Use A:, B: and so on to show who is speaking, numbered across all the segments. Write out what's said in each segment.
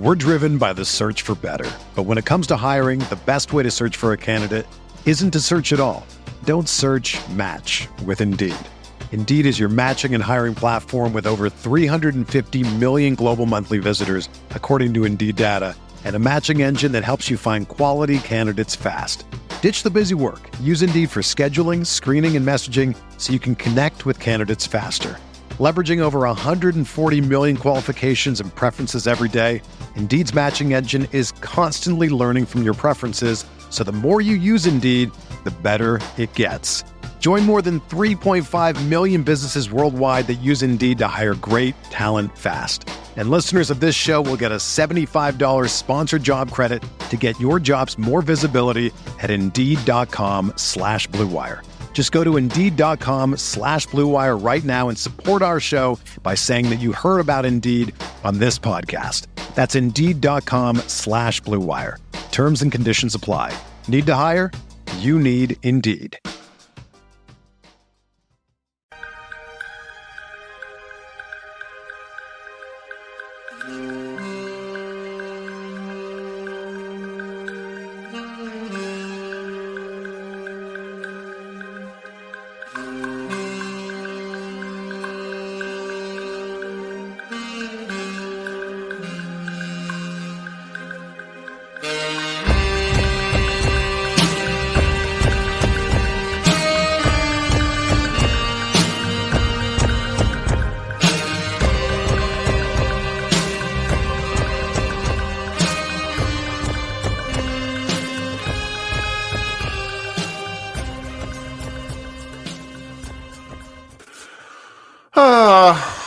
A: We're driven by the search for better. But when it comes to hiring, the best way to search for a candidate isn't to search at all. Don't search, match with Indeed. Indeed is your matching and hiring platform with over 350 million global monthly visitors, according to Indeed data, and a matching engine that helps you find quality candidates fast. Ditch the busy work. Use Indeed for scheduling, screening, and messaging so you can connect with candidates faster. Leveraging over 140 million qualifications and preferences every day, Indeed's matching engine is constantly learning from your preferences, so the more you use Indeed, the better it gets. Join more than 3.5 million businesses worldwide that use Indeed to hire great talent fast. And listeners of this show will get a $75 sponsored job credit to get your jobs more visibility at Indeed.com/Blue Wire. Just go to Indeed.com/Blue Wire right now and support our show by saying that you heard about Indeed on this podcast. That's Indeed.com/Blue Wire. Terms and conditions apply. Need to hire? You need Indeed.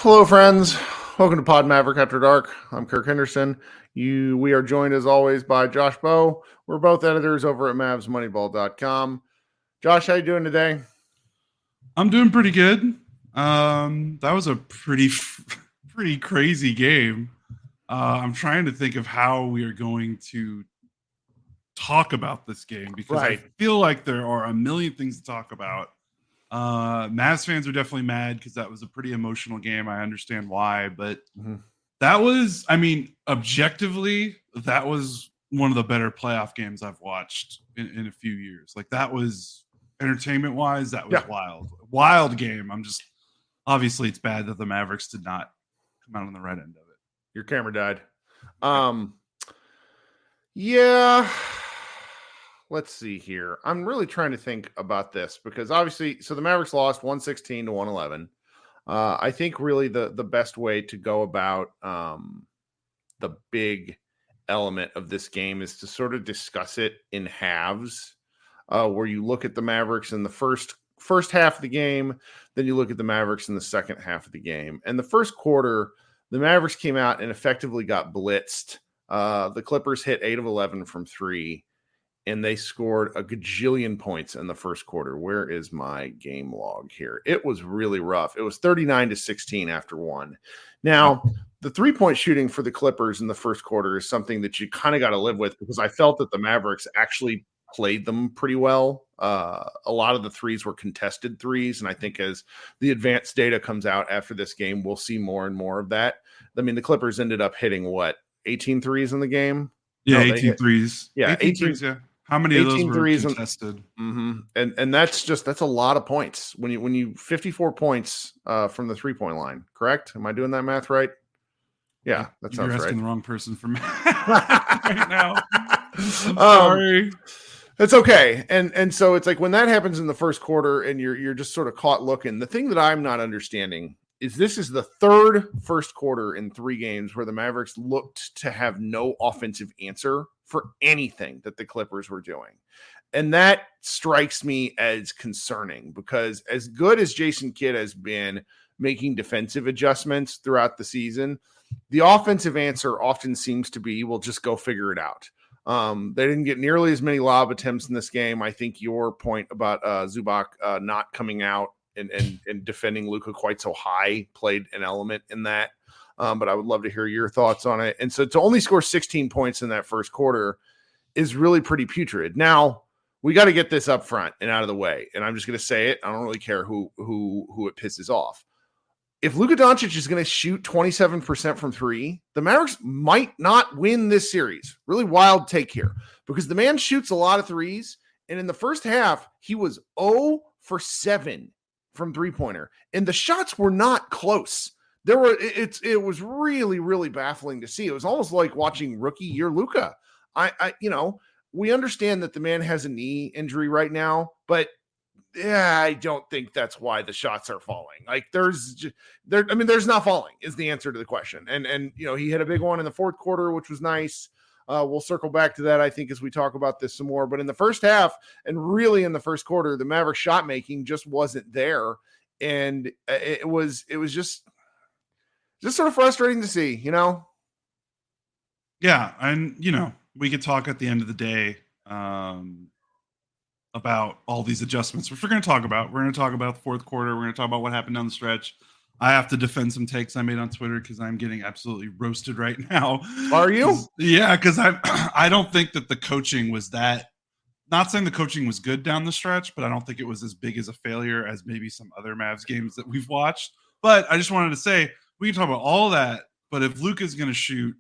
B: Hello, friends. Welcome to Pod Maverick After Dark. I'm Kirk Henderson. We are joined, as always, by Josh Bowe. We're both editors over at MavsMoneyball.com. Josh, how you doing today?
C: I'm doing pretty good. That was a pretty crazy game. I'm trying to think of how we are going to talk about this game because I feel like there are a million things to talk about. Mavs fans are definitely mad because that was a pretty emotional game. I understand why, but that was, objectively, that was one of the better playoff games I've watched in a few years. Like, that was entertainment wise, that was wild game. Obviously it's bad that the Mavericks did not come out on the right end of it.
B: Your camera died. Yeah. Let's see here. I'm really trying to think about this because obviously, so the Mavericks lost 116 to 111. I think really the best way to go about the big element of this game is to sort of discuss it in halves, where you look at the Mavericks in the first half of the game, then you look at the Mavericks in the second half of the game. And the first quarter, the Mavericks came out and effectively got blitzed. The Clippers hit 8 of 11 from 3. And they scored a gajillion points in the first quarter. Where is my game log here? It was really rough. It was 39-16 after one. Now, the three-point shooting for the Clippers in the first quarter is something that you kind of got to live with because I felt that the Mavericks actually played them pretty well. A lot of the threes were contested threes, and I think as the advanced data comes out after this game, we'll see more and more of that. I mean, the Clippers ended up hitting, 18 threes in the game?
C: Yeah, 18 threes.
B: Yeah, 18 threes,
C: yeah. How many of those were contested?
B: And that's a lot of points when you 54 points from the 3-point line. Correct? Am I doing that math right? Yeah, that sounds right.
C: You're asking the wrong person for math right now. I'm sorry.
B: It's okay. And so it's like when that happens in the first quarter and you're just sort of caught looking. The thing that I'm not understanding is this is the third first quarter in 3 games where the Mavericks looked to have no offensive answer for anything that the Clippers were doing. And that strikes me as concerning because as good as Jason Kidd has been making defensive adjustments throughout the season, the offensive answer often seems to be, we'll just go figure it out. They didn't get nearly as many lob attempts in this game. I think your point about Zubac not coming out and defending Luka quite so high played an element in that. But I would love to hear your thoughts on it. And so to only score 16 points in that first quarter is really pretty putrid. Now, we got to get this up front and out of the way. And I'm just going to say it. I don't really care who it pisses off. if Luka Doncic is going to shoot 27% from three, the Mavericks might not win this series. Really wild take here, because the man shoots a lot of threes. And in the first half, he was 0 for 7 from three-pointer. And the shots were not close. It was really, really baffling to see. It was almost like watching rookie year Luka. We understand that the man has a knee injury right now, but I don't think that's why the shots are falling. Like there's not falling is the answer to the question. And he hit a big one in the fourth quarter, which was nice. We'll circle back to that, I think, as we talk about this some more. But in the first half and really in the first quarter, the Mavericks shot making just wasn't there. And it was just sort of frustrating to see,
C: Yeah. And, we could talk at the end of the day about all these adjustments, which we're going to talk about. We're going to talk about the fourth quarter. We're going to talk about what happened down the stretch. I have to defend some takes I made on Twitter because I'm getting absolutely roasted right now.
B: Are you?
C: Yeah, because I don't think that the coaching was that. Not saying the coaching was good down the stretch, but I don't think it was as big as a failure as maybe some other Mavs games that we've watched. But I just wanted to say, we can talk about all that, but if Luka's going to shoot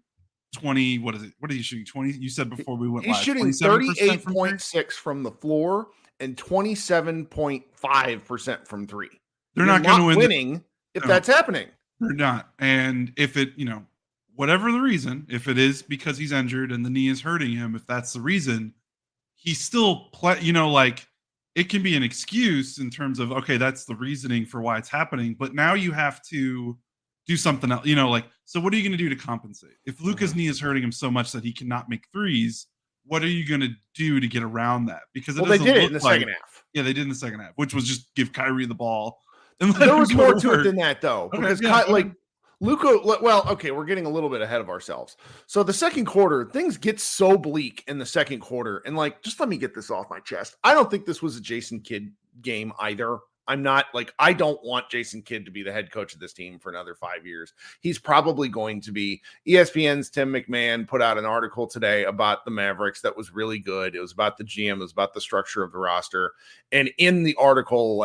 C: 20, what is it? What are you shooting? 20? You said before we went
B: He's
C: live.
B: shooting 38.6 from the floor and 27.5% from three.
C: They're not going to win
B: winning if that's happening.
C: They're not. And if it, whatever the reason, if it is because he's injured and the knee is hurting him, if that's the reason, he's still it can be an excuse in terms of, okay, that's the reasoning for why it's happening. But now you have to do something else, so what are you going to do to compensate? If Luka's knee is hurting him so much that he cannot make threes, what are you going to do to get around that? Because
B: they did it in the second half.
C: Yeah, they did in the second half, which was just give Kyrie the ball.
B: And there was more to it than that, though, because Luka, we're getting a little bit ahead of ourselves. So the second quarter, things get so bleak in the second quarter. And just let me get this off my chest. I don't think this was a Jason Kidd game either. I'm not I don't want Jason Kidd to be the head coach of this team for another 5 years. He's probably going to be. ESPN's Tim McMahon put out an article today about the Mavericks that was really good. It was about the GM. It was about the structure of the roster. And in the article,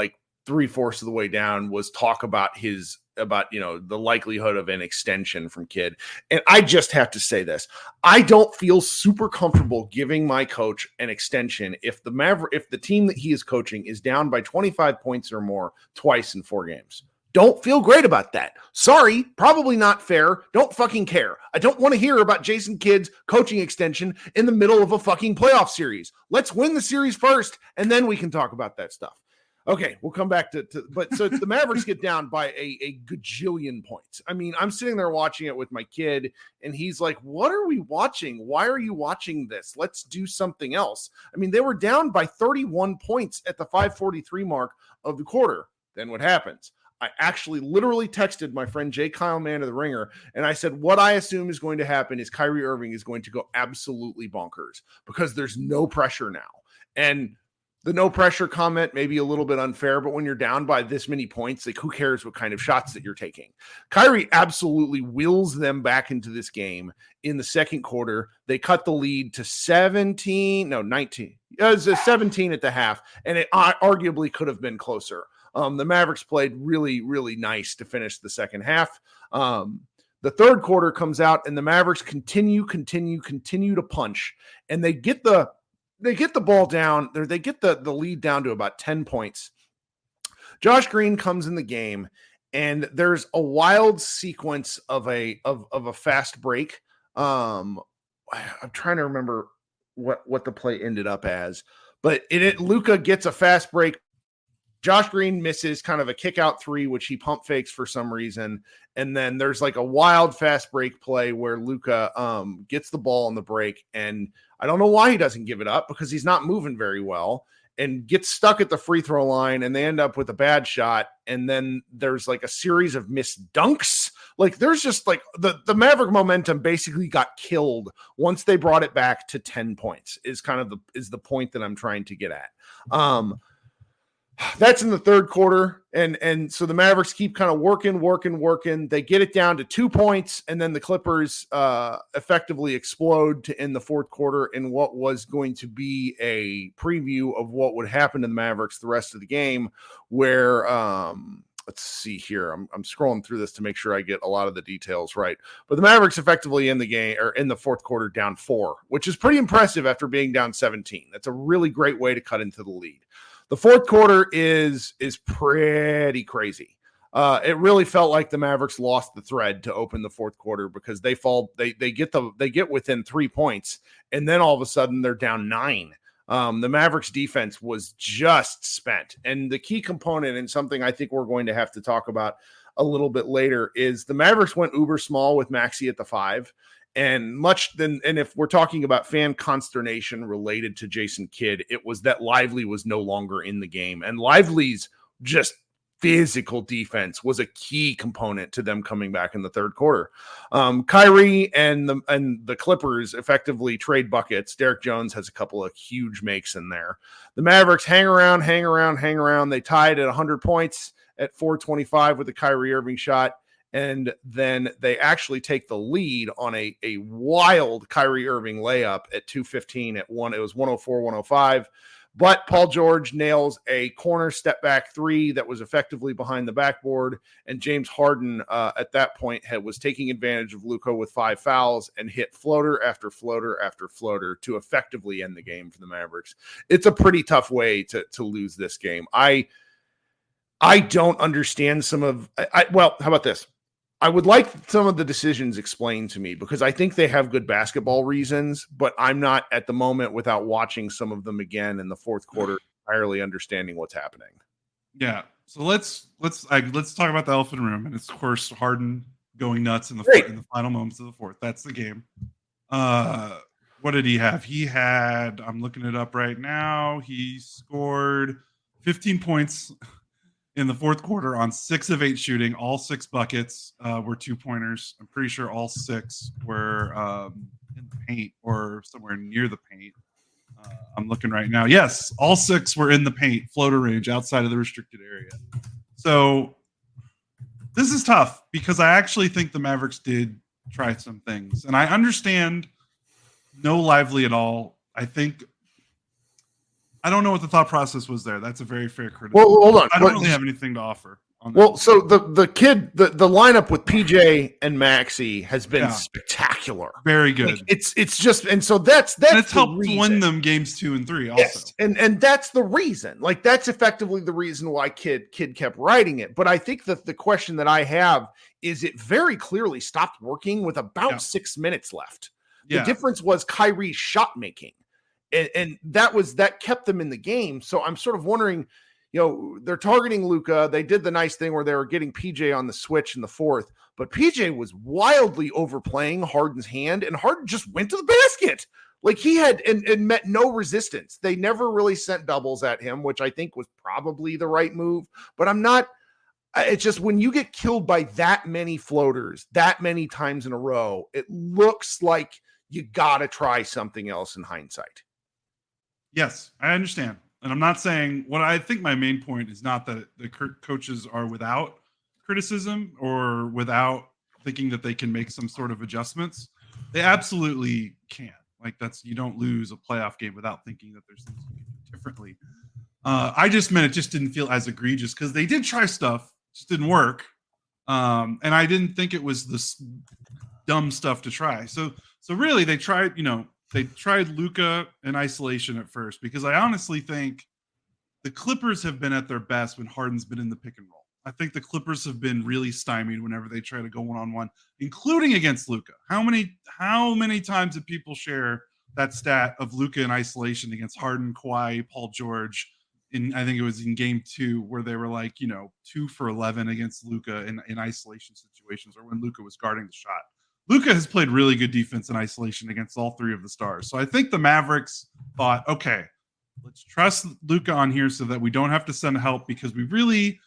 B: 3/4 of the way down was talk about the likelihood of an extension from Kidd. And I just have to say this. I don't feel super comfortable giving my coach an extension if the team that he is coaching is down by 25 points or more twice in 4 games. Don't feel great about that. Sorry, probably not fair. Don't fucking care. I don't want to hear about Jason Kidd's coaching extension in the middle of a fucking playoff series. Let's win the series first, and then we can talk about that stuff. Okay, we'll come back but so the Mavericks get down by a gajillion points. I mean, I'm sitting there watching it with my kid, and he's like, what are we watching? Why are you watching this? Let's do something else. I mean, they were down by 31 points at the 5:43 mark of the quarter. Then what happens? I actually literally texted my friend Jay Kyle Man of the Ringer, and I said, what I assume is going to happen is Kyrie Irving is going to go absolutely bonkers because there's no pressure now. And the no pressure comment may be a little bit unfair, but when you're down by this many points, who cares what kind of shots that you're taking? Kyrie absolutely wills them back into this game in the second quarter. They cut the lead to 19. It was 17 at the half, and it arguably could have been closer. The Mavericks played really, really nice to finish the second half. The third quarter comes out, and the Mavericks continue to punch, and they get the ball down. They get the lead down to about 10 points. Josh Green comes in the game, and there's a wild sequence of a fast break. I'm trying to remember what the play ended up as, but Luka gets a fast break. Josh Green misses kind of a kick out 3, which he pump fakes for some reason. And then there's a wild fast break play where Luka gets the ball on the break. And I don't know why he doesn't give it up because he's not moving very well and gets stuck at the free throw line, and they end up with a bad shot. And then there's a series of missed dunks. There's just the Maverick momentum basically got killed once they brought it back to 10 points is the point that I'm trying to get at. That's in the third quarter. And so the Mavericks keep kind of working. They get it down to 2 points, and then the Clippers effectively explode to end the fourth quarter in what was going to be a preview of what would happen to the Mavericks the rest of the game, where let's see here. I'm scrolling through this to make sure I get a lot of the details right. But the Mavericks effectively in the game or in the fourth quarter down 4, which is pretty impressive after being down 17. That's a really great way to cut into the lead. The fourth quarter is pretty crazy. It really felt like the Mavericks lost the thread to open the fourth quarter because they get within 3 points, and then all of a sudden they're down 9. The Mavericks defense was just spent. And the key component, and something I think we're going to have to talk about a little bit later, is the Mavericks went uber small with Maxey at the 5. And if we're talking about fan consternation related to Jason Kidd, it was that Lively was no longer in the game. And Lively's just physical defense was a key component to them coming back in the third quarter. Kyrie and the Clippers effectively trade buckets. Derek Jones has a couple of huge makes in there. The Mavericks hang around. They tied at 100 points at 4:25 with the Kyrie Irving shot. And then they actually take the lead on a wild Kyrie Irving layup at 2:15 at one. It was 104-105. But Paul George nails a corner step back 3 that was effectively behind the backboard. And James Harden at that point was taking advantage of Luka with 5 fouls and hit floater after floater after floater to effectively end the game for the Mavericks. It's a pretty tough way to lose this game. I don't understand well, how about this? I would like some of the decisions explained to me because I think they have good basketball reasons, but I'm not at the moment, without watching some of them again in the fourth quarter, entirely understanding what's happening.
C: Yeah. So let's talk about the elephant room, and it's of course Harden going nuts in the final moments of the fourth. That's the game. What did he have? I'm looking it up right now. He scored 15 points in the fourth quarter on 6 of 8 shooting. All 6 buckets were 2-pointers. I'm pretty sure all 6 were in the paint or somewhere near the paint. I'm looking right now. Yes, all 6 were in the paint, floater range, outside of the restricted area. So this is tough because I actually think the Mavericks did try some things. And I understand no Lively at all. I don't know what the thought process was there. That's a very fair criticism.
B: Well, hold on.
C: I don't really have anything to offer on that.
B: Well, so the lineup with PJ and Maxey has been spectacular.
C: Very good.
B: Like, it's just, and so that's
C: and it's helped win them games 2 and 3 also.
B: Yes. And that's the reason. Like, that's effectively the reason why Kid kept writing it. But I think that the question that I have is it very clearly stopped working with about 6 minutes left. The difference was Kyrie's shot making. And that kept them in the game. So I'm sort of wondering, they're targeting Luka. They did the nice thing where they were getting PJ on the switch in the fourth, but PJ was wildly overplaying Harden's hand, and Harden just went to the basket. Like he had and met no resistance. They never really sent doubles at him, which I think was probably the right move. But it's just when you get killed by that many floaters, that many times in a row, it looks like you got to try something else in hindsight.
C: Yes, I understand. And I'm not saying what I think my main point is not that the coaches are without criticism or without thinking that they can make some sort of adjustments. They absolutely can. Like you don't lose a playoff game without thinking that there's things you can do differently. I just meant it just didn't feel as egregious because they did try stuff, just didn't work. And I didn't think it was this dumb stuff to try. So really they tried, they tried Luka in isolation at first because I honestly think the Clippers have been at their best when Harden's been in the pick and roll. I think the Clippers have been really stymied whenever they try to go one-on-one, including against Luka. How many times did people share that stat of Luka in isolation against Harden, Kawhi, Paul George? I think it was in game 2 where they were 2 for 11 against Luka in isolation situations or when Luka was guarding the shot. Luka has played really good defense in isolation against all 3 of the stars. So I think the Mavericks thought, okay, let's trust Luka on here so that we don't have to send help because we really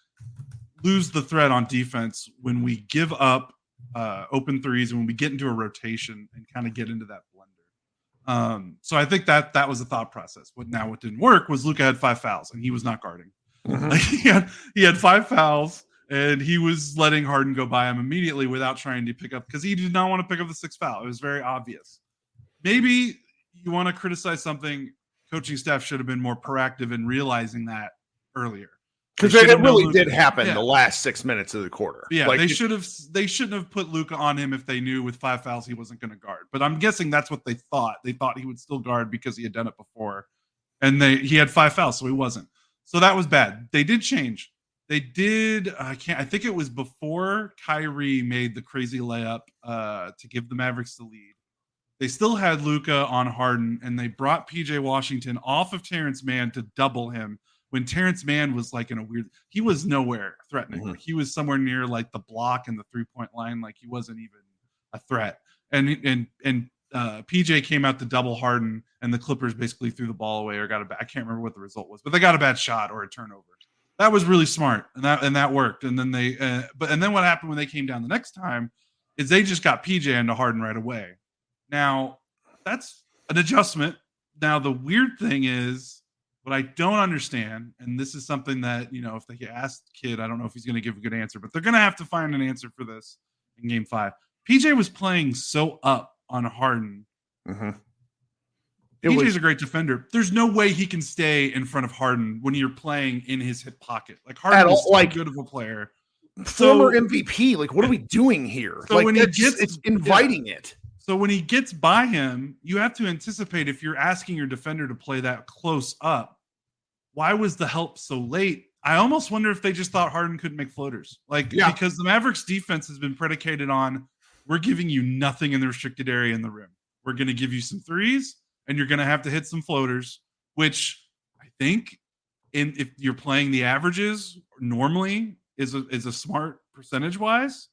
C: lose the thread on defense when we give up open threes and when we get into a rotation and kind of get into that blender. So I think that was the thought process. What didn't work was Luka had 5 fouls and he was not guarding. Mm-hmm. He had 5 fouls. And he was letting Harden go by him immediately without trying to pick up because he did not want to pick up the 6th foul. It was very obvious. Maybe you want to criticize something. Coaching staff should have been more proactive in realizing that earlier.
B: Because it really did happen the last 6 minutes of the quarter.
C: Yeah, like, they shouldn't have put Luka on him if they knew with 5 fouls he wasn't going to guard. But I'm guessing that's what they thought. They thought he would still guard because he had done it before, and he had 5 fouls, so he wasn't. So that was bad. They did change. They did. I think it was before Kyrie made the crazy layup to give the Mavericks the lead. They still had Luka on Harden, and they brought PJ Washington off of Terrence Mann to double him. When Terrence Mann was like in a weird, he was nowhere threatening. Mm-hmm. He was somewhere near like the block and the 3-point line. Like he wasn't even a threat. And PJ came out to double Harden, and the Clippers basically threw the ball away or got I can't remember what the result was, but they got a bad shot or a turnover. That was really smart, and that worked. And then then what happened when they came down the next time is they just got PJ into Harden right away. Now that's an adjustment. Now the weird thing is, what I don't understand, and this is something that, if they ask Kid, I don't know if he's going to give a good answer, but they're going to have to find an answer for this in Game 5. PJ was playing so up on Harden. Mm-hmm. PJ's a great defender. There's no way he can stay in front of Harden when you're playing in his hip pocket. Like Harden is so good of a player.
B: Former MVP. Like, what are we doing here?
C: So
B: like,
C: when
B: it's inviting it.
C: So when he gets by him, you have to anticipate if you're asking your defender to play that close up, why was the help so late? I almost wonder if they just thought Harden couldn't make floaters. Because the Mavericks defense has been predicated on, we're giving you nothing in the restricted area in the rim. We're going to give you some threes, and you're going to have to hit some floaters, which I think if you're playing the averages normally is a smart percentage-wise.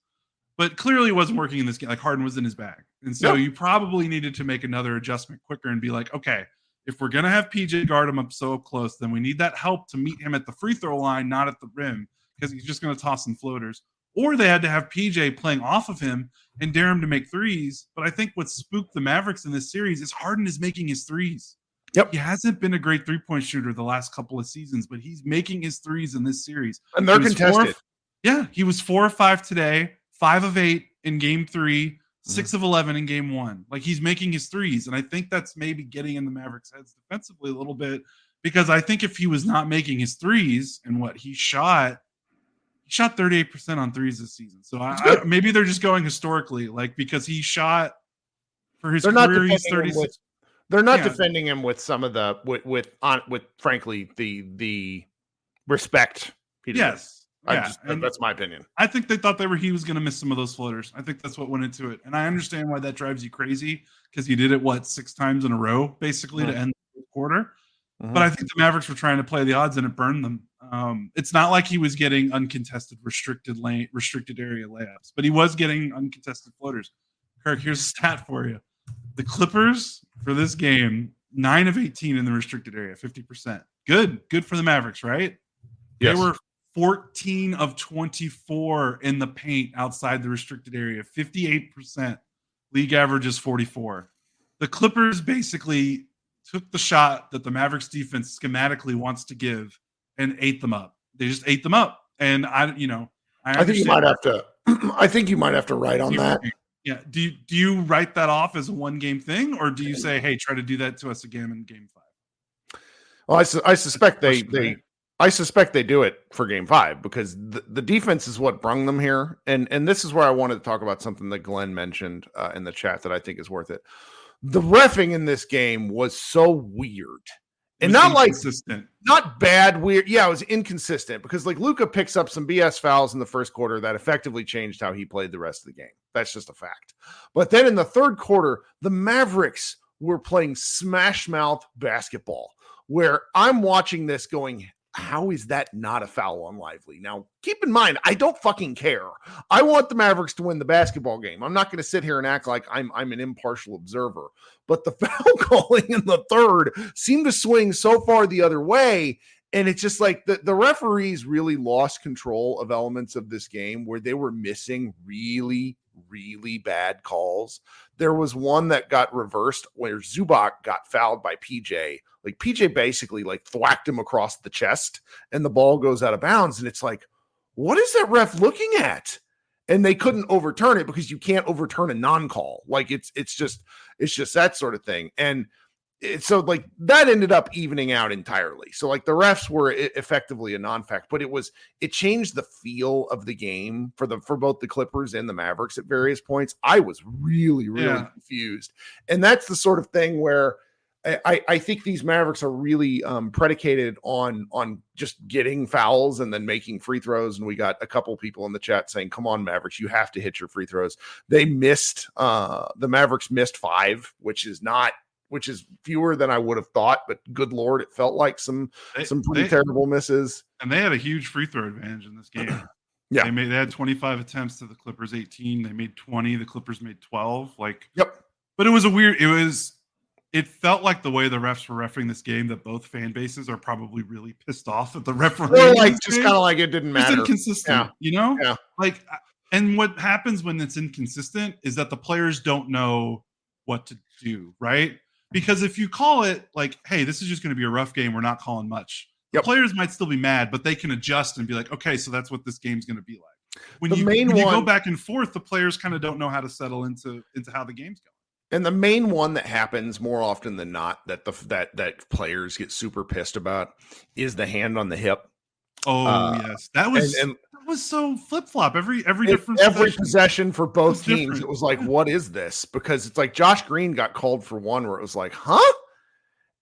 C: But clearly it wasn't working in this game. Like Harden was in his bag. And so you probably needed to make another adjustment quicker and be like, okay, if we're going to have PJ guard him up so close, then we need that help to meet him at the free throw line, not at the rim, because he's just going to toss some floaters. Or they had to have PJ playing off of him and dare him to make threes. But I think what spooked the Mavericks in this series is Harden is making his threes.
B: Yep.
C: He hasn't been a great three-point shooter the last couple of seasons, but he's making his threes in this series.
B: And they're contested.
C: He was 4 of 5 today. 5 of 8 in Game 3, 6 of 11 in Game 1. Like he's making his threes, and I think that's maybe getting in the Mavericks' heads defensively a little bit, because I think if he was not making his threes and what he shot 38% on threes this season. So maybe they're just going historically, like because he shot for his career, he's 36.
B: They're not defending him with some of the with frankly the respect.
C: Yes.
B: That's my opinion.
C: I think they thought he was going to miss some of those floaters. I think that's what went into it. And I understand why that drives you crazy, because he did it, 6 times in a row, basically, to end the quarter. Mm-hmm. But I think the Mavericks were trying to play the odds, and it burned them. It's not like he was getting uncontested restricted area layups, but he was getting uncontested floaters. Kirk, here's a stat for you. The Clippers, for this game, 9 of 18 in the restricted area, 50%. Good for the Mavericks, right?
B: Yes.
C: They were 14 of 24 in the paint outside the restricted area, 58%. League average is 44. The Clippers basically took the shot that the Mavericks defense schematically wants to give and ate them up. They just ate them up. And I think you might have to.
B: I think you might have to write on that.
C: Yeah. Do you write that off as a 1-game thing, or do you say, hey, try to do that to us again in Game 5?
B: Well, I suspect I suspect they do it for Game 5, because the defense is what brung them here. And this is where I wanted to talk about something that Glenn mentioned in the chat that I think is worth it. The reffing in this game was so weird. And not not bad, weird. Yeah, it was inconsistent, because Luka picks up some BS fouls in the first quarter that effectively changed how he played the rest of the game. That's just a fact. But then in the third quarter, the Mavericks were playing smash mouth basketball, where I'm watching this going, how is that not a foul on Lively? Now, keep in mind, I don't fucking care. I want the Mavericks to win the basketball game. I'm not going to sit here and act like I'm an impartial observer. But the foul calling in the third seemed to swing so far the other way. And it's just like the referees really lost control of elements of this game where they were missing really, really bad calls. There was one that got reversed where Zubac got fouled by PJ. Like PJ basically thwacked him across the chest and the ball goes out of bounds. And it's like, what is that ref looking at? And they couldn't overturn it because you can't overturn a non-call. Like it's just that sort of thing. And so like that ended up evening out entirely. So like the refs were effectively a non-fact, but it changed the feel of the game for both the Clippers and the Mavericks at various points. I was really confused. And that's the sort of thing where I think these Mavericks are really predicated on just getting fouls and then making free throws. And we got a couple people in the chat saying, come on, Mavericks, you have to hit your free throws. The Mavericks missed 5, which is fewer than I would have thought, but good Lord, it felt like some pretty terrible misses.
C: And they had a huge free throw advantage in this game.
B: Yeah.
C: They had 25 attempts to the Clippers 18. They made 20. The Clippers made 12.
B: Yep.
C: But it felt like the way the refs were refereeing this game that both fan bases are probably really pissed off at the referee.
B: Or just kind of like it didn't matter.
C: It's inconsistent,
B: Yeah.
C: And what happens when it's inconsistent is that the players don't know what to do, right? Because if you call it like, hey, this is just going to be a rough game, we're not calling much.
B: Yep.
C: The players might still be mad, but they can adjust and be like, okay, so that's what this game's going to be like. When you go back and forth, the players kind of don't know how to settle into how the game's going.
B: And the main one that happens more often than not that that players get super pissed about is the hand on the hip.
C: Oh yes, that was so flip flop. Every
B: possession for both teams, it was like, what is this? Because it's like Josh Green got called for one where it was like, huh?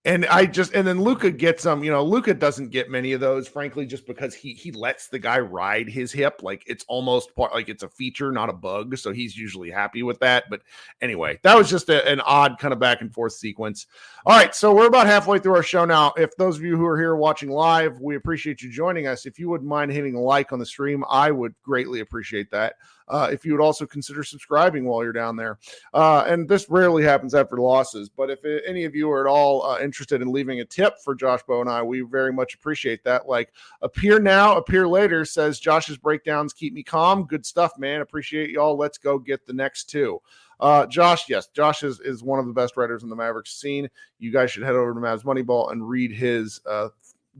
B: And then Luka gets them. Luka doesn't get many of those, frankly, just because he lets the guy ride his hip. Like it's almost like it's a feature, not a bug. So he's usually happy with that. But anyway, that was just an odd kind of back and forth sequence. All right, so we're about halfway through our show now. If those of you who are here watching live, we appreciate you joining us. If you wouldn't mind hitting a like on the stream, I would greatly appreciate that. If you would also consider subscribing while you're down there. And this rarely happens after losses, but if any of you are at all interested in leaving a tip for Josh Bowe and I, we very much appreciate that. Like appear now, appear later says Josh's breakdowns keep me calm. Good stuff, man. Appreciate y'all. Let's go get the next 2. Josh is one of the best writers in the Mavericks scene. You guys should head over to Mavs Moneyball and read his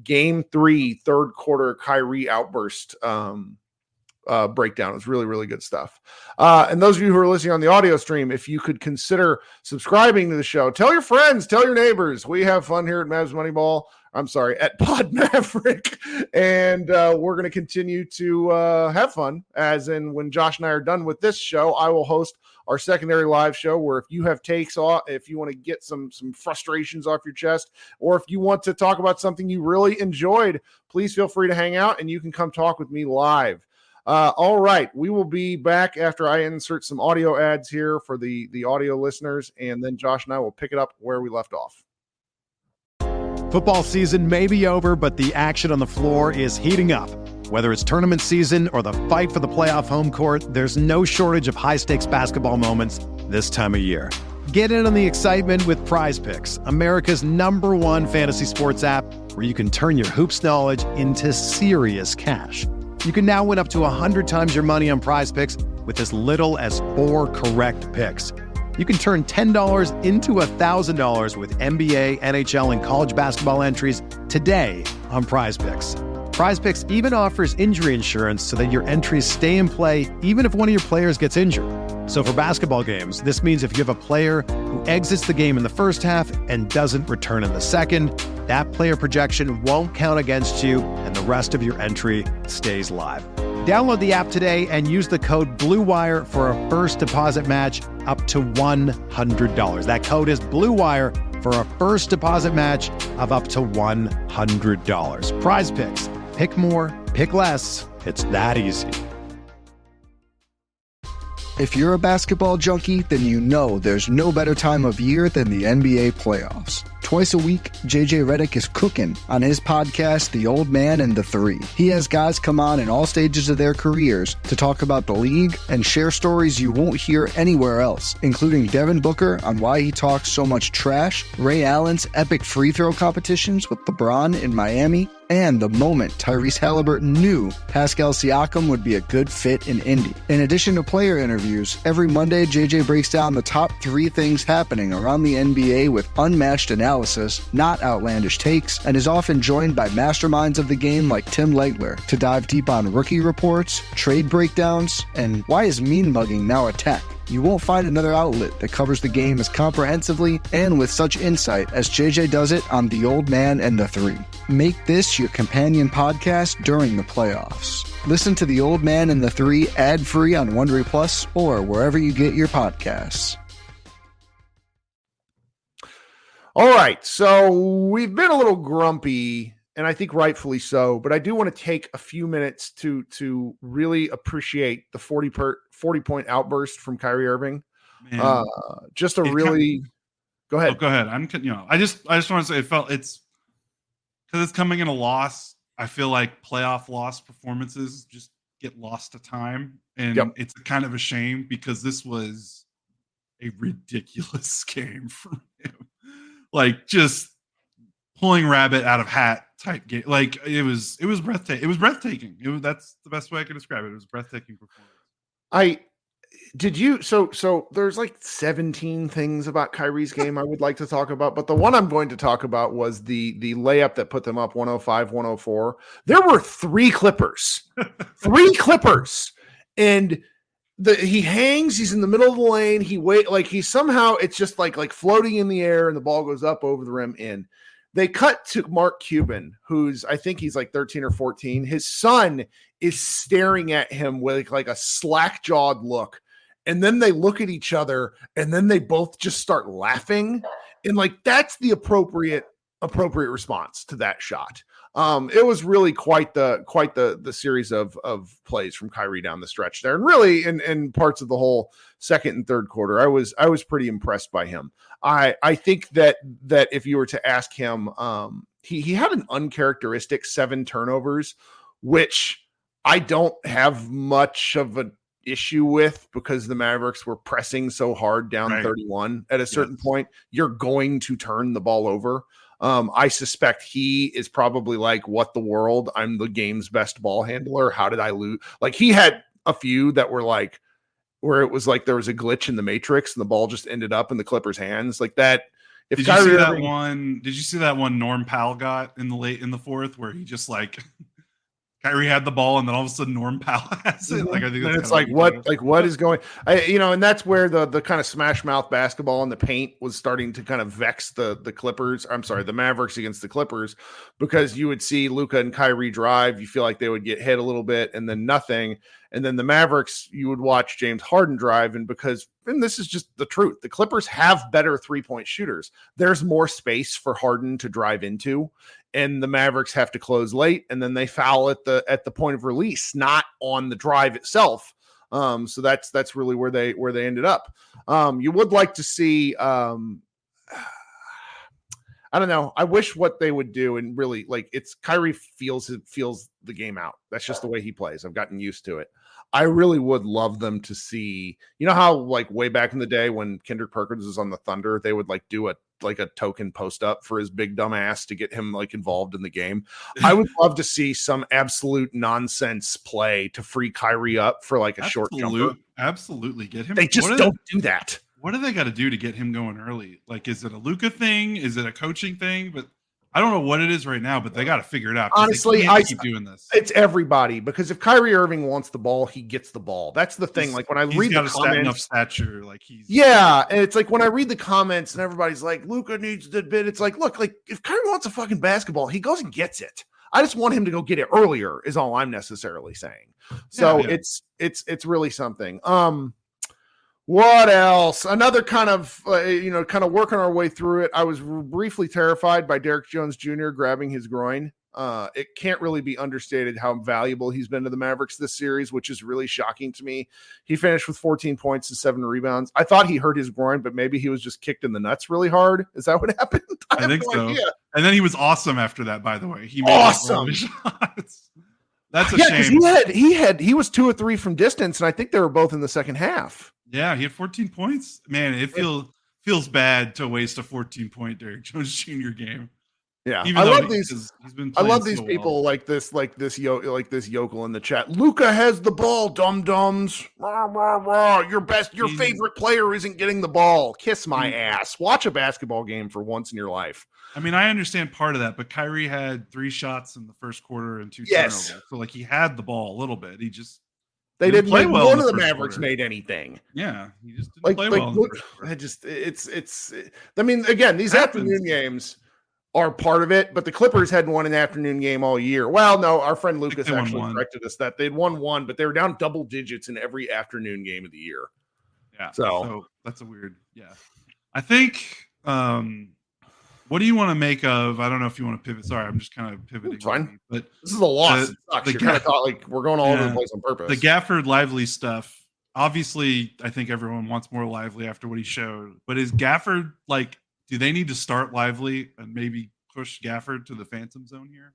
B: Game 3 third quarter Kyrie outburst breakdown. It's really, really good stuff. And those of you who are listening on the audio stream, if you could consider subscribing to the show, tell your friends, tell your neighbors. We have fun here at Mavs Moneyball. I'm sorry, at Pod Maverick. And we're going to continue to have fun, as in when Josh and I are done with this show, I will host our secondary live show where if you have takes off, if you want to get some frustrations off your chest, or if you want to talk about something you really enjoyed, please feel free to hang out and you can come talk with me live. All right, we will be back after I insert some audio ads here for the audio listeners, and then Josh and I will pick it up where we left off.
A: Football season may be over, but the action on the floor is heating up. Whether it's tournament season or the fight for the playoff home court, there's no shortage of high-stakes basketball moments this time of year. Get in on the excitement with Prize Picks, America's #1 fantasy sports app, where you can turn your hoops knowledge into serious cash. You can now win up to 100 times your money on Prize Picks with as little as 4 correct picks. You can turn $10 into $1,000 with NBA, NHL, and college basketball entries today on Prize Picks. Prize Picks even offers injury insurance so that your entries stay in play even if one of your players gets injured. So for basketball games, this means if you have a player who exits the game in the first half and doesn't return in the second, that player projection won't count against you and the rest of your entry stays live. Download the app today and use the code BLUEWIRE for a first deposit match up to $100. That code is BLUEWIRE for a first deposit match of up to $100. Prize Picks. Pick more, pick less. It's that easy.
D: If you're a basketball junkie, then you know there's no better time of year than the NBA playoffs. Twice a week, JJ Redick is cooking on his podcast, The Old Man and the Three. He has guys come on in all stages of their careers to talk about the league and share stories you won't hear anywhere else, including Devin Booker on why he talks so much trash, Ray Allen's epic free throw competitions with LeBron in Miami, and the moment Tyrese Halliburton knew Pascal Siakam would be a good fit in Indy. In addition to player interviews, every Monday JJ breaks down the top 3 things happening around the NBA with unmatched analysis, not outlandish takes, and is often joined by masterminds of the game like Tim Legler to dive deep on rookie reports, trade breakdowns, and why is mean mugging now a tech. You won't find another outlet that covers the game as comprehensively and with such insight as JJ does it on The Old Man and the Three. Make this your companion podcast during the playoffs. Listen to The Old Man and the Three ad-free on Wondery Plus or wherever you get your podcasts.
B: All right, so we've been a little grumpy, and I think rightfully so, but I do want to take a few minutes to really appreciate the 40-point outburst from Kyrie Irving.
C: Man,
B: just a really go ahead.
C: Oh, go ahead. I just want to say it's because it's coming in a loss. I feel like playoff loss performances just get lost to time, and it's kind of a shame because this was a ridiculous game from him. Like just pulling rabbit out of hat type game. Like it was breathtaking. It was breathtaking. That's the best way I can describe it. It was a breathtaking performance.
B: So there's like 17 things about Kyrie's game I would like to talk about, but the one I'm going to talk about was the layup that put them up 105-104. There were three Clippers. And he hangs, he's in the middle of the lane, he's somehow it's just like floating in the air and the ball goes up over the rim in. They cut to Mark Cuban, who's I think he's like 13 or 14. His son is staring at him with like a slack-jawed look. And then they look at each other and then they both just start laughing. And like that's the appropriate response to that shot. It was really quite the series of plays from Kyrie down the stretch there, and really in parts of the whole second and third quarter, I was pretty impressed by him. I think that if you were to ask him, he had an uncharacteristic 7 turnovers, which I don't have much of an issue with because the Mavericks were pressing so hard down 31. At a certain point, you're going to turn the ball over. I suspect he is probably like, what the world? I'm the game's best ball handler. How did I lose? Like he had a few that were like, where it was like there was a glitch in the matrix and the ball just ended up in the Clippers' hands like that.
C: Did you see that one Norm Powell got in the fourth where he just like Kyrie had the ball and then all of a sudden Norm Powell has it? Like I think that's
B: what is going, and that's where the kind of smash mouth basketball in the paint was starting to kind of vex the Clippers. I'm sorry, the Mavericks against the Clippers, because you would see Luka and Kyrie drive, you feel like they would get hit a little bit and then nothing. And then the Mavericks, you would watch James Harden drive, and this is just the truth, the Clippers have better 3-point shooters. There's more space for Harden to drive into, and the Mavericks have to close late, and then they foul at the point of release, not on the drive itself. So that's really where they ended up. You would like to see. I don't know. I wish what they would do, and really like it's Kyrie feels the game out. That's just the way he plays. I've gotten used to it. I really would love them to see, you know how like way back in the day when Kendrick Perkins was on the Thunder, they would like do a token post up for his big dumb ass to get him like involved in the game. I would love to see some absolute nonsense play to free Kyrie up for like a short jumper.
C: Absolutely. Get him.
B: They just don't do that.
C: What do they got to do to get him going early? Like, is it a Luka thing? Is it a coaching thing? But I don't know what it is right now, but they got to figure it out.
B: Honestly,
C: I keep doing this.
B: It's everybody, because if Kyrie Irving wants the ball, he gets the ball. That's the thing. Like when I read the comments,
C: enough stature, like
B: and it's like when I read the comments and everybody's like, Luka needs the bit. It's like, look, like if Kyrie wants a fucking basketball, he goes and gets it. I just want him to go get it earlier is all I'm necessarily saying. So it's really something. What else? Another kind of working our way through it. I was briefly terrified by Derrick Jones Jr. grabbing his groin. It can't really be understated how valuable he's been to the Mavericks this series, which is really shocking to me. He finished with 14 points and 7 rebounds. I thought he hurt his groin, but maybe he was just kicked in the nuts really hard. Is that what happened?
C: I think so. Idea. And then he was awesome after that, by the way. He made
B: awesome
C: shots. That's a shame.
B: He was 2 or 3 from distance, and I think they were both in the second half.
C: Yeah, he had 14 points. Man, it feels bad to waste a 14-point Derrick Jones Jr. game.
B: Yeah,
C: I
B: love these people like this yokel in the chat. Luka has the ball, dum-dums. Rah, rah, rah. Your favorite player isn't getting the ball. Kiss my ass. Watch a basketball game for once in your life.
C: I mean, I understand part of that, but Kyrie had 3 shots in the first quarter and 2 turnovers. So like he had the ball a little bit.
B: They didn't
C: play
B: make
C: well.
B: None of the Mavericks made anything.
C: Yeah, he just didn't play well.
B: I mean, again, these afternoon games are part of it, but the Clippers hadn't won an afternoon game all year. Well, no, our friend Lucas actually corrected us that they'd won one, but they were down double digits in every afternoon game of the year.
C: Yeah.
B: So
C: that's a weird, I think, what do you want to make of, I don't know if you want to pivot. Sorry, I'm just kind of pivoting.
B: It's fine.
C: But
B: this is a loss. It sucks. You're kind of like we're going all over the place on purpose.
C: The Gafford Lively stuff. Obviously, I think everyone wants more Lively after what he showed. But is Gafford do they need to start Lively and maybe push Gafford to the phantom zone here?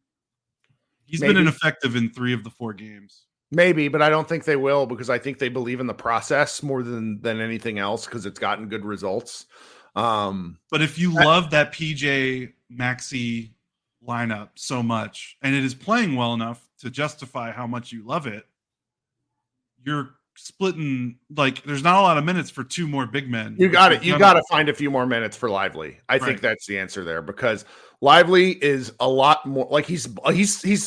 C: He's been ineffective in 3 of the 4 games.
B: Maybe, but I don't think they will because I think they believe in the process more than anything else because it's gotten good results.
C: But if you love that PJ Maxey lineup so much and it is playing well enough to justify how much you love it, you're splitting, there's not a lot of minutes for 2 more big men.
B: You got it. You got to find a few more minutes for Lively. I think that's the answer there because Lively is a lot more he's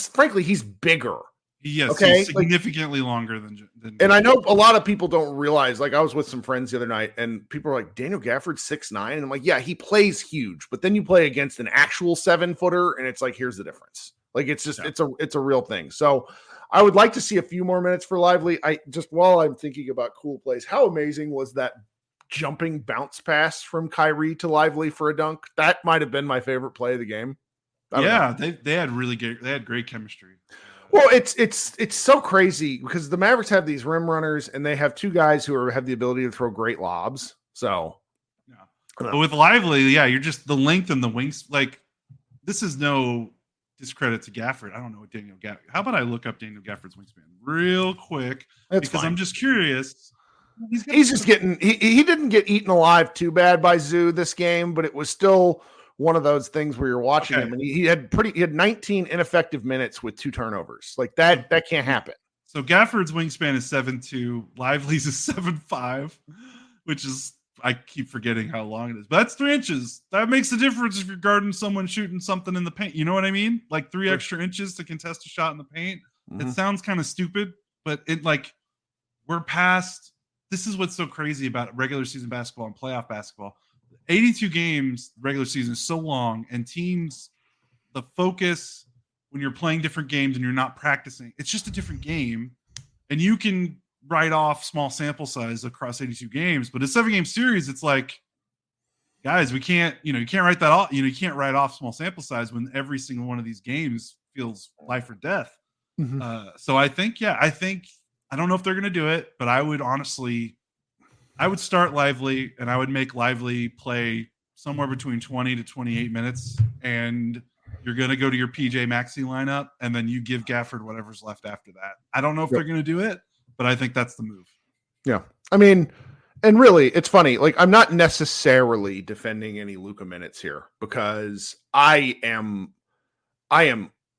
B: frankly, he's bigger.
C: Yes, he's significantly longer than.
B: And I know a lot of people don't realize. I was with some friends the other night, and people are like, "Daniel Gafford's 6'9", and I'm like, "Yeah, he plays huge." But then you play against an actual 7-footer, and it's like, here's the difference. It's just it's a real thing. So I would like to see a few more minutes for Lively. While I'm thinking about cool plays, how amazing was that jumping bounce pass from Kyrie to Lively for a dunk? That might have been my favorite play of the game.
C: They had great chemistry.
B: Well, it's so crazy because the Mavericks have these rim runners and they have 2 guys who have the ability to throw great lobs. So,
C: but with Lively, you're just the length and the wings. This is no discredit to Gafford. I don't know what Daniel Gafford. How about I look up Daniel Gafford's wingspan real quick because I'm just curious.
B: He's just getting. He didn't get eaten alive too bad by Zoo this game, but it was still one of those things where you're watching him and he had 19 ineffective minutes with 2 turnovers. That can't happen.
C: So Gafford's wingspan is 7'2", Lively's is 7'5", which is, I keep forgetting how long it is, but that's 3 inches. That makes a difference if you're guarding someone shooting something in the paint. You know what I mean? 3 extra inches to contest a shot in the paint. Mm-hmm. It sounds kind of stupid, but we're past. This is what's so crazy about regular season basketball and playoff basketball. 82 games regular season is so long, and teams, the focus when you're playing different games and you're not practicing, it's just a different game, and you can write off small sample size across 82 games, but a 7-game series, it's guys, we can't, you can't write that off. You can't write off small sample size when every single one of these games feels life or death. Mm-hmm. So I think, I don't know if they're going to do it, but I would start Lively, and I would make Lively play somewhere between 20 to 28 minutes, and you're going to go to your PJ Maxey lineup, and then you give Gafford whatever's left after that. I don't know if they're going to do it, but I think that's the move.
B: Yeah. I mean, and really, it's funny. I'm not necessarily defending any Luka minutes here because I am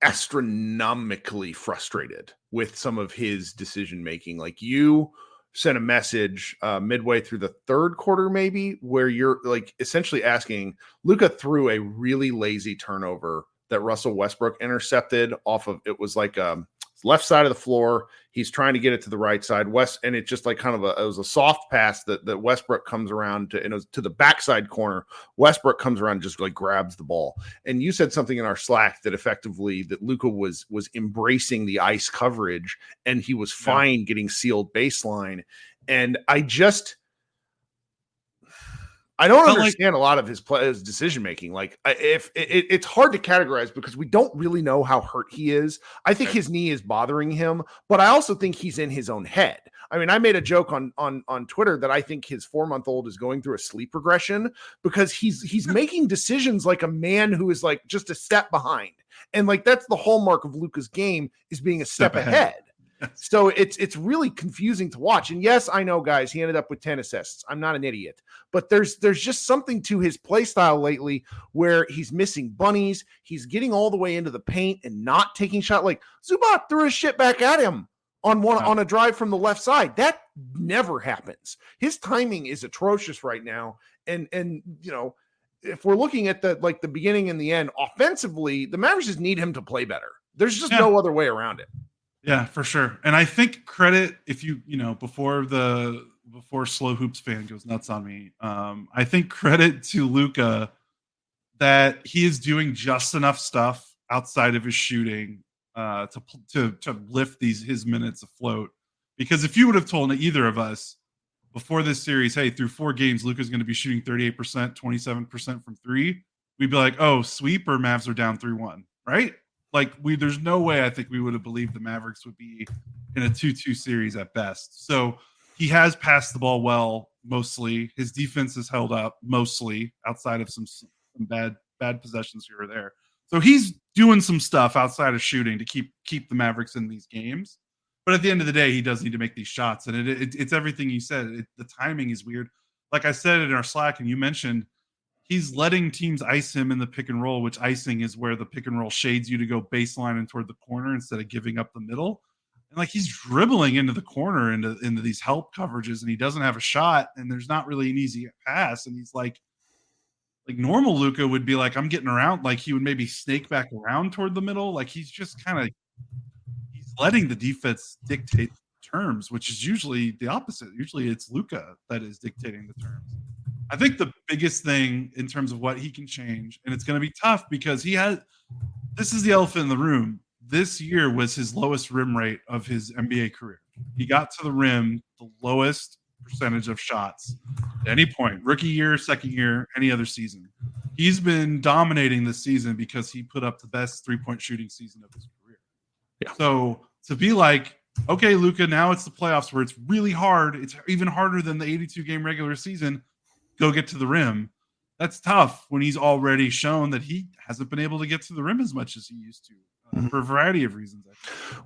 B: astronomically frustrated with some of his decision-making. You sent a message midway through the 3rd quarter, maybe, where you're essentially asking Luka threw a really lazy turnover that Russell Westbrook intercepted off of. It was left side of the floor. He's trying to get it to the right side. And it's just it was a soft pass that Westbrook comes around to the backside corner. Westbrook comes around and just grabs the ball. And you said something in our Slack that effectively that Luka was embracing the ice coverage and he was fine getting sealed baseline. And I don't understand a lot of his decision making. It's hard to categorize because we don't really know how hurt he is. I think his knee is bothering him, but I also think he's in his own head. I mean, I made a joke on Twitter that I think his 4-month-old is going through a sleep regression because he's making decisions like a man who is just a step behind, and that's the hallmark of Luka's game is being a step ahead. So it's really confusing to watch. And yes, I know, guys, he ended up with 10 assists. I'm not an idiot, but there's just something to his play style lately where he's missing bunnies. He's getting all the way into the paint and not taking shot. Zubac threw his shit back at him on a drive from the left side. That never happens. His timing is atrocious right now. And if we're looking at the beginning and the end offensively, the Mavericks just need him to play better. There's just no other way around it.
C: Yeah, for sure. And I think credit, if before Slow Hoops fan goes nuts on me, I think credit to Luka that he is doing just enough stuff outside of his shooting to lift his minutes afloat. Because if you would have told either of us before this series, hey, through 4 games, Luka's going to be shooting 38%, 27% from 3, we'd be like, oh, sweep, or Mavs are down 3-1, right? Like, there's no way I think we would have believed the Mavericks would be in a 2-2 series at best. So he has passed the ball well, mostly. His defense has held up, mostly, outside of some bad possessions here or there. So he's doing some stuff outside of shooting to keep the Mavericks in these games. But at the end of the day, he does need to make these shots. And it's everything you said. The timing is weird. Like I said in our Slack, and you mentioned, he's letting teams ice him in the pick and roll, which icing is where the pick and roll shades you to go baseline and toward the corner instead of giving up the middle. And like, he's dribbling into the corner into these help coverages, and he doesn't have a shot, and there's not really an easy pass. And he's like normal Luka would be like, I'm getting around. Like, he would maybe snake back around toward the middle. Like, he's just kind of, he's letting the defense dictate terms, which is usually the opposite. Usually it's Luka that is dictating the terms. I think the biggest thing in terms of what he can change, and it's going to be tough because this is the elephant in the room. This year was his lowest rim rate of his NBA career. He got to the rim the lowest percentage of shots at any point, rookie year, second year, any other season. He's been dominating this season because he put up the best 3-point shooting season of his career. Yeah. So to be like, okay, Luka, now it's the playoffs where it's really hard. It's even harder than the 82-game regular season. Go get to the rim. That's tough when he's already shown that he hasn't been able to get to the rim as much as he used to for a variety of reasons.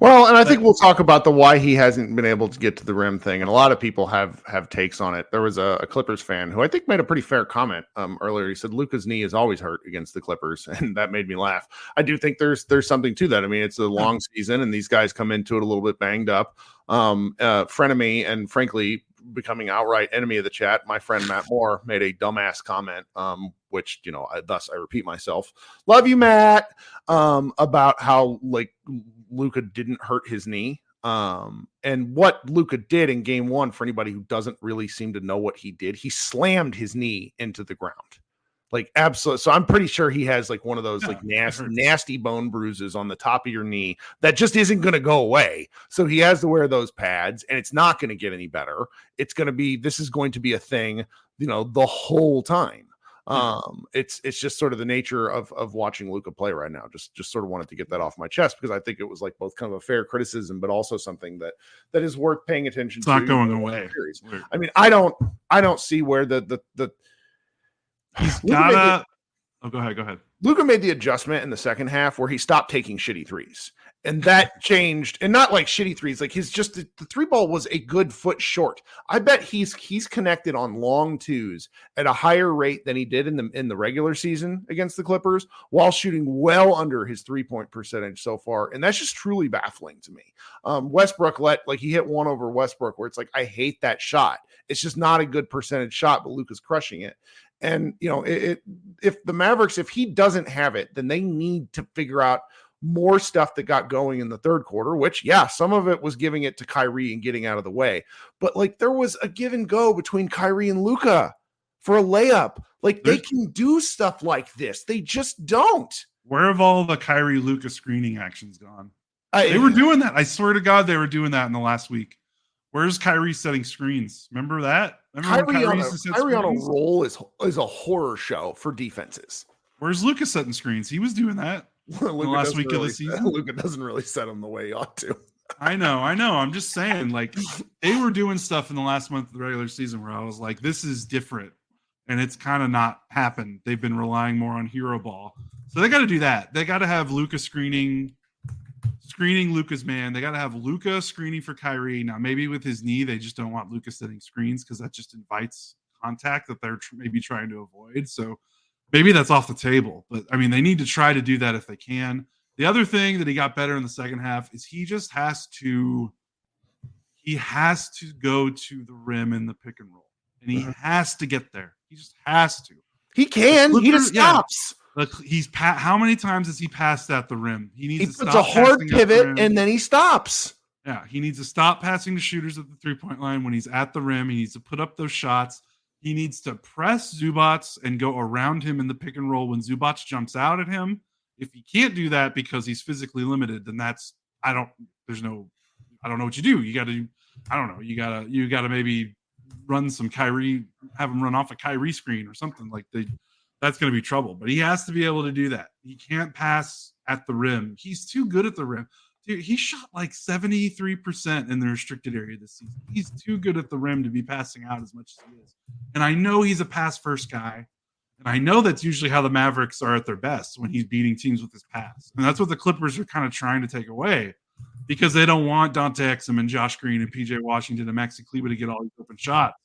B: Well, and I think we'll talk about the why he hasn't been able to get to the rim thing. And a lot of people have takes on it. There was a Clippers fan who I think made a pretty fair comment earlier. He said Luka's knee is always hurt against the Clippers, and that made me laugh. I do think there's something to that. I mean, it's a long season, and these guys come into it a little bit banged up. Frenemy, and frankly, becoming outright enemy of the chat, my friend Matt Moore made a dumbass comment, which, thus I repeat myself. Love you, Matt. About how like Luka didn't hurt his knee. And what Luka did in game 1, for anybody who doesn't really seem to know what he did, he slammed his knee into the ground. Like, absolutely. So I'm pretty sure he has like one of those nasty bone bruises on the top of your knee that just isn't going to go away. So he has to wear those pads, and it's not going to get any better. This is going to be a thing, the whole time. It's just sort of the nature of watching Luka play right now. Just sort of wanted to get that off my chest because I think it was like both kind of a fair criticism, but also something that is worth paying attention to.
C: It's not going away.
B: I mean, I don't see where the
C: he's gotta. Go ahead.
B: Luka made the adjustment in the second half where he stopped taking shitty threes, and that changed. And not like shitty threes, like the 3-ball was a good foot short. I bet he's connected on long twos at a higher rate than he did in the regular season against the Clippers, while shooting well under his 3-point percentage so far. And that's just truly baffling to me. Westbrook he hit one over Westbrook where it's like, I hate that shot. It's just not a good percentage shot, but Luka's crushing it. And, if the Mavericks, if he doesn't have it, then they need to figure out more stuff that got going in the third quarter, which, yeah, some of it was giving it to Kyrie and getting out of the way. But like, there was a give and go between Kyrie and Luka for a layup. Like, they can do stuff like this. They just don't.
C: Where have all the Kyrie Luka screening actions gone? They were doing that. I swear to God, they were doing that in the last week. Where's Kyrie setting screens? Remember that?
B: Kyrie on a roll is a horror show for defenses.
C: Where's Luka setting screens? He was doing that the last week of the season.
B: Luka doesn't really set them the way he ought to.
C: I know. I'm just saying, like, they were doing stuff in the last month of the regular season where I was like, this is different. And it's kind of not happened. They've been relying more on hero ball. So they got to do that. They got to have Luka screening Luka's man. They got to have Luka screening for Kyrie. Now, maybe with his knee, they just don't want Luka setting screens because that just invites contact that they're maybe trying to avoid. So maybe that's off the table. But, I mean, they need to try to do that if they can. The other thing that he got better in the second half is he has to go to the rim in the pick and roll. And he has to get there. He just has to.
B: He can. He just stops.
C: Look, how many times has he passed at the rim? He
B: puts a hard pivot and then he stops.
C: Yeah, he needs to stop passing to shooters at the three-point line when he's at the rim. He needs to put up those shots. He needs to press Zubats and go around him in the pick and roll when Zubats jumps out at him. If he can't do that because he's physically limited, then I don't know what you do. You got to maybe run some Kyrie, have him run off a Kyrie screen or something like that's going to be trouble. But he has to be able to do that. He can't pass at the rim. He's too good at the rim. Dude, he shot like 73% in the restricted area this season. He's too good at the rim to be passing out as much as he is. And I know he's a pass-first guy. And I know that's usually how the Mavericks are at their best, when he's beating teams with his pass. And that's what the Clippers are kind of trying to take away, because they don't want Dante Exum and Josh Green and PJ Washington and Maxi Kleber to get all these open shots.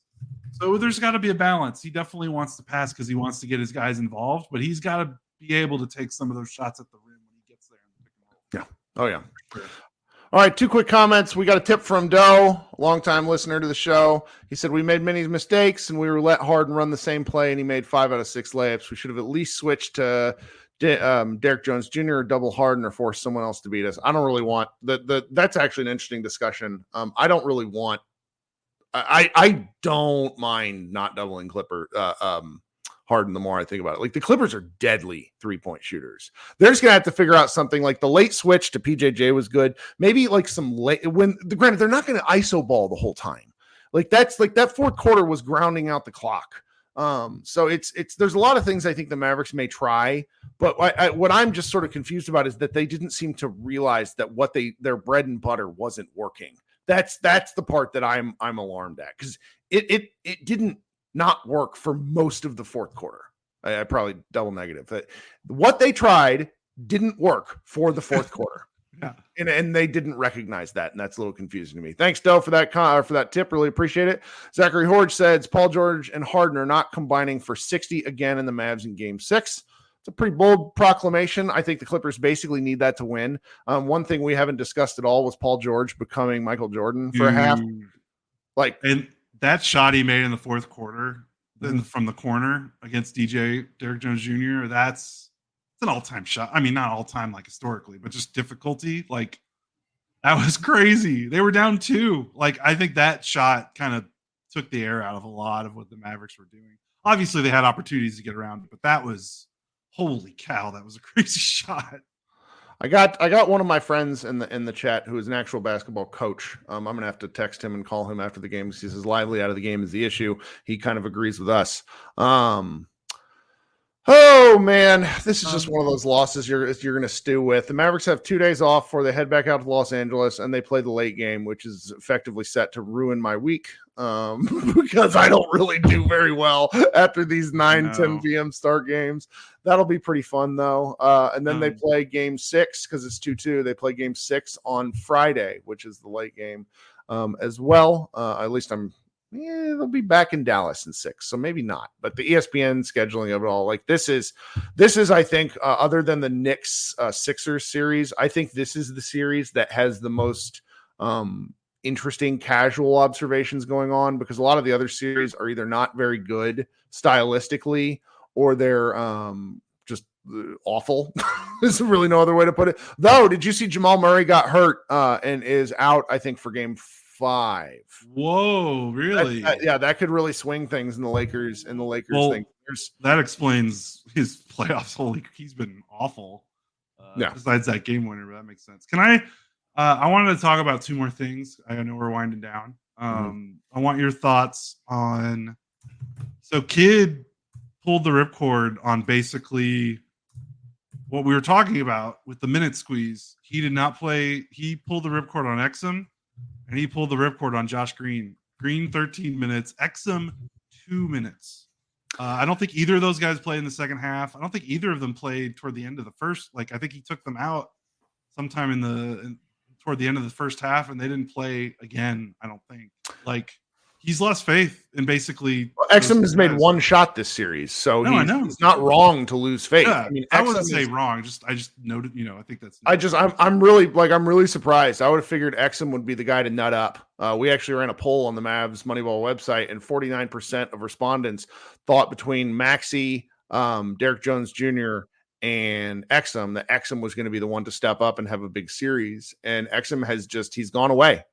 C: So there's got to be a balance. He definitely wants to pass because he wants to get his guys involved, but he's got to be able to take some of those shots at the rim when he gets there in the pick and roll.
B: Yeah. Oh, yeah. All right, 2 quick comments. We got a tip from Doe, longtime listener to the show. He said, we made many mistakes, and we were let Harden run the same play, and he made 5 out of 6 layups. We should have at least switched to Derek Jones Jr. or double Harden or force someone else to beat us. I don't really want that's actually an interesting discussion. I don't really want I don't mind not doubling Harden the more I think about it. Like, the Clippers are deadly 3-point shooters. They're just gonna have to figure out something like the late switch to PJJ was good. Maybe like some late granted, they're not gonna ISO ball the whole time. Like, that's like that fourth quarter was grounding out the clock. So it's there's a lot of things I think the Mavericks may try, but what I'm just sort of confused about is that they didn't seem to realize that their bread and butter wasn't working. That's the part that I'm alarmed at, because it didn't not work for most of the fourth quarter. I probably double negative. What they tried didn't work for the fourth quarter.
C: Yeah.
B: And they didn't recognize that, and that's a little confusing to me. Thanks, Doe, for that tip. Really appreciate it. Zachary Horge says Paul George and Harden are not combining for 60 again in the Mavs in Game 6. It's a pretty bold proclamation. I think the Clippers basically need that to win. One thing we haven't discussed at all was Paul George becoming Michael Jordan for a half.
C: And that shot he made in the fourth quarter, from the corner against Derek Jones Jr., it's an all-time shot. I mean, not all-time like historically, but just difficulty. Like, that was crazy. They were down 2. Like, I think that shot kind of took the air out of a lot of what the Mavericks were doing. Obviously, they had opportunities to get around it, but that was, holy cow, that was a crazy shot.
B: I got one of my friends in the chat who is an actual basketball coach. I'm gonna have to text him and call him after the game. He says lively out of the game is the issue. He kind of agrees with us. Oh man, this is just one of those losses you're going to stew with. The Mavericks have 2 days off before they head back out to Los Angeles, and they play the late game, which is effectively set to ruin my week, because I don't really do very well after these 10 p.m. start games. That'll be pretty fun though. And then they play Game 6 because it's 2-2. They play Game 6 on Friday, which is the late game as well. At least they'll be back in Dallas in 6, so maybe not. But the ESPN scheduling of it all, like this is I think, other than the Knicks Sixers series, I think this is the series that has the most interesting casual observations going on, because a lot of the other series are either not very good stylistically or they're just awful. There's really no other way to put it. Though, did you see Jamal Murray got hurt and is out, I think, for Game 5.
C: Whoa, really?
B: That could really swing things in the Lakers thing.
C: That explains his playoffs. He's been awful. Besides that game winner, but that makes sense. Can I wanted to talk about 2 more things. I know we're winding down. I want your thoughts on, so Kidd pulled the ripcord on basically what we were talking about with the minute squeeze. He did not play. He pulled the ripcord on Exum, and he pulled the ripcord on Josh Green. Green 13 minutes, Exum 2 minutes. I don't think either of those guys played in the second half. I don't think either of them played toward the end of the first. I think he took them out sometime toward the end of the first half, and they didn't play again. I don't think. He's lost faith in basically.
B: Exum has made 1 shot this series, so he's not wrong to lose faith.
C: Yeah, I mean, I wouldn't say wrong. I just noted. I think that's.
B: I'm really surprised. I would have figured Exum would be the guy to nut up. We actually ran a poll on the Mavs Moneyball website, and 49% of respondents thought between Maxey, Derek Jones Jr., and Exum, that Exum was going to be the one to step up and have a big series. And Exum he's gone away.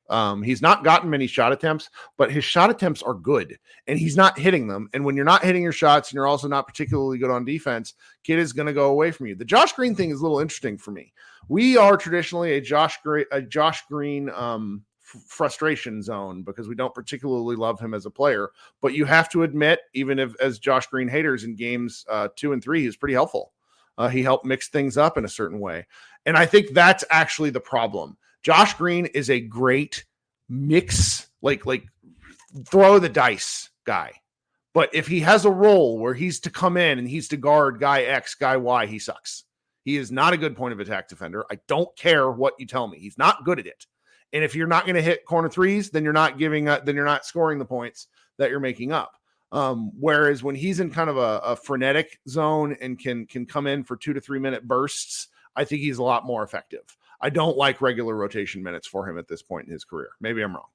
B: He's not gotten many shot attempts, but his shot attempts are good and he's not hitting them. And when you're not hitting your shots and you're also not particularly good on defense, kid is going to go away from you. The Josh Green thing is a little interesting for me. We are traditionally a Josh Green frustration zone because we don't particularly love him as a player, but you have to admit, even if as Josh Green haters in games 2 and 3, he's pretty helpful. He helped mix things up in a certain way. And I think that's actually the problem. Josh Green is a great mix, like throw the dice guy. But if he has a role where he's to come in and he's to guard guy X, guy Y, he sucks. He is not a good point of attack defender. I don't care what you tell me. He's not good at it. And if you're not going to hit corner threes, then you're not scoring the points that you're making up. Whereas when he's in kind of a frenetic zone and can come in for 2 to 3 minute bursts, I think he's a lot more effective. I don't like regular rotation minutes for him at this point in his career. Maybe I'm wrong.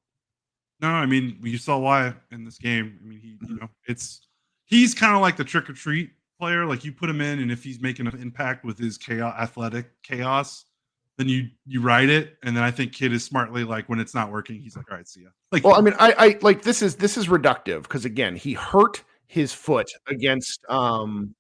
C: No, I mean, you saw why in this game. I mean, he's kind of like the trick or treat player. Like you put him in, and if he's making an impact with his athletic chaos, then you ride it. And then I think Kid is smartly like, when it's not working, he's like, all right, see ya. Like,
B: well, I mean, I like this is reductive because again, he hurt his foot against I'm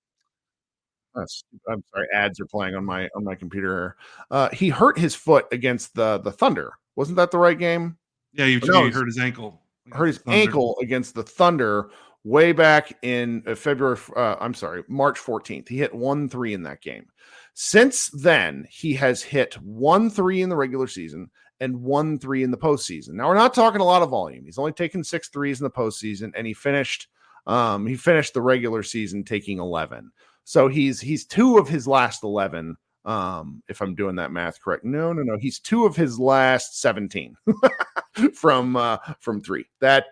B: sorry, ads are playing on my computer here. He hurt his foot against the Thunder. Wasn't that the right game?
C: Yeah, he hurt his ankle.
B: Hurt his ankle against the Thunder way back in March 14th. He hit 1-3 in that game. Since then, he has hit 1-3 in the regular season and 1-3 in the postseason. Now, we're not talking a lot of volume. He's only taken 6 threes in the postseason, and he finished the regular season taking 11. So he's 2 of his last 11. If I'm doing that math correct. No. He's 2 of his last 17 from 3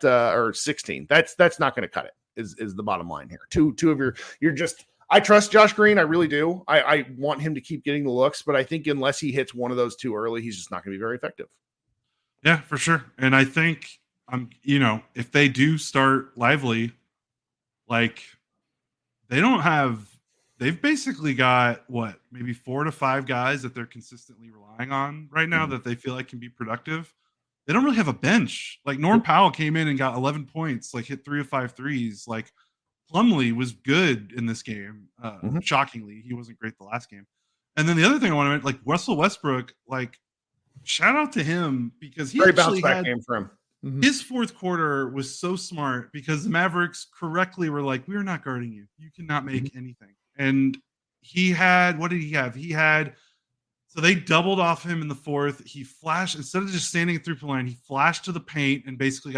B: or 16. That's not going to cut it is the bottom line here. Two of you're just, I trust Josh Green. I really do. I want him to keep getting the looks, but I think unless he hits one of those 2 early, he's just not going to be very effective.
C: Yeah, for sure. And I think if they do start Lively, like they've basically got maybe 4 to 5 guys that they're consistently relying on right now that they feel like can be productive. They don't really have a bench. Like Norm Powell came in and got 11 points, like hit 3 of 5 threes. Like Plumlee was good in this game. Shockingly, he wasn't great the last game. And then the other thing I want to mention, like Russell Westbrook, like shout out to him because he
B: very bounce back game for him.
C: His fourth quarter was so smart because the Mavericks correctly were like, "We're not guarding you. You cannot make anything." And he had, what did he have? So they doubled off him in the fourth. He flashed, instead of just standing at 3-point line, he flashed to the paint and basically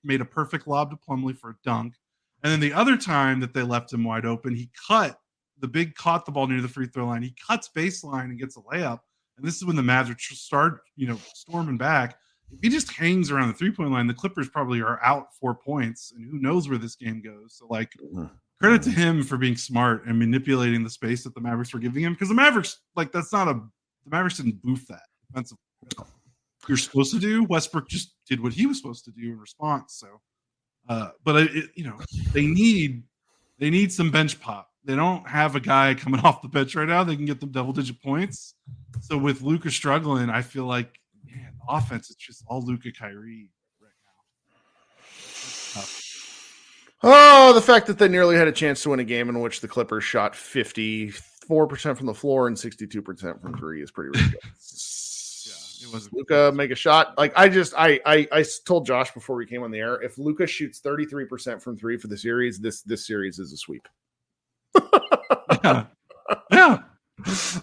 C: made a perfect lob to Plumlee for a dunk. And then the other time that they left him wide open, he caught the ball near the free throw line. He cuts baseline and gets a layup. And this is when the Mavs start, storming back. If he just hangs around the 3-point line, the Clippers probably are out 4 points, and who knows where this game goes. So, credit to him for being smart and manipulating the space that the Mavericks were giving him. Because the Mavericks, the Mavericks didn't boof that defensively. You're supposed to do. Westbrook just did what he was supposed to do in response. So, but they need some bench pop. They don't have a guy coming off the bench right now. They can get them double-digit points. So with Luka struggling, I feel like, man, the offense is just all Luka Kyrie right now.
B: Oh, the fact that they nearly had a chance to win a game in which the Clippers shot 54% from the floor and 62% from 3 is pretty ridiculous. Yeah, it was Luka make a shot. Like I told Josh before we came on the air, if Luka shoots 33% from 3 for the series, this series is a sweep.
C: Yeah.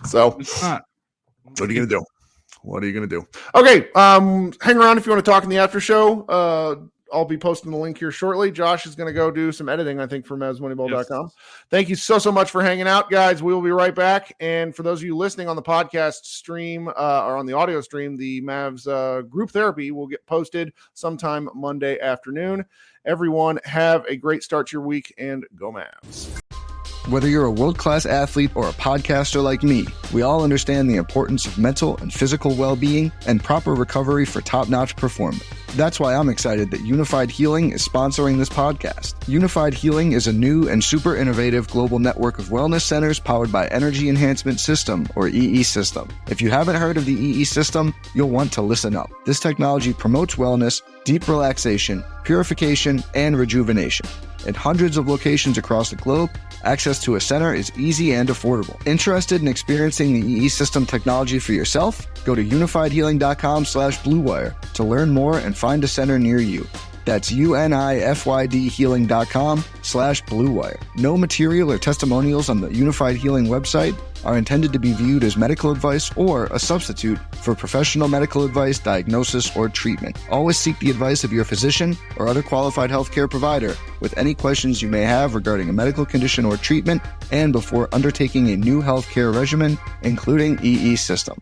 B: So
C: it's not.
B: What are you gonna do? Okay, hang around if you want to talk in the after show. I'll be posting the link here shortly. Josh is going to go do some editing, I think, for MavsMoneyball.com. Yes. Thank you so much for hanging out, guys. We will be right back. And for those of you listening on the podcast stream or on the audio stream, the Mavs group therapy will get posted sometime Monday afternoon. Everyone, have a great start to your week, and go Mavs.
D: Whether you're a world-class athlete or a podcaster like me, we all understand the importance of mental and physical well-being and proper recovery for top-notch performance. That's why I'm excited that Unified Healing is sponsoring this podcast. Unified Healing is a new and super innovative global network of wellness centers powered by Energy Enhancement System, or EE System. If you haven't heard of the EE System, you'll want to listen up. This technology promotes wellness, deep relaxation, purification, and rejuvenation. In hundreds of locations across the globe, access to a center is easy and affordable. Interested in experiencing the EE System technology for yourself? Go to unifiedhealing.com/bluewire to learn more and find a center near you. That's unifydhealing.com/bluewire. No material or testimonials on the Unified Healing website are intended to be viewed as medical advice or a substitute for professional medical advice, diagnosis, or treatment. Always seek the advice of your physician or other qualified healthcare provider with any questions you may have regarding a medical condition or treatment and before undertaking a new healthcare regimen, including EE System.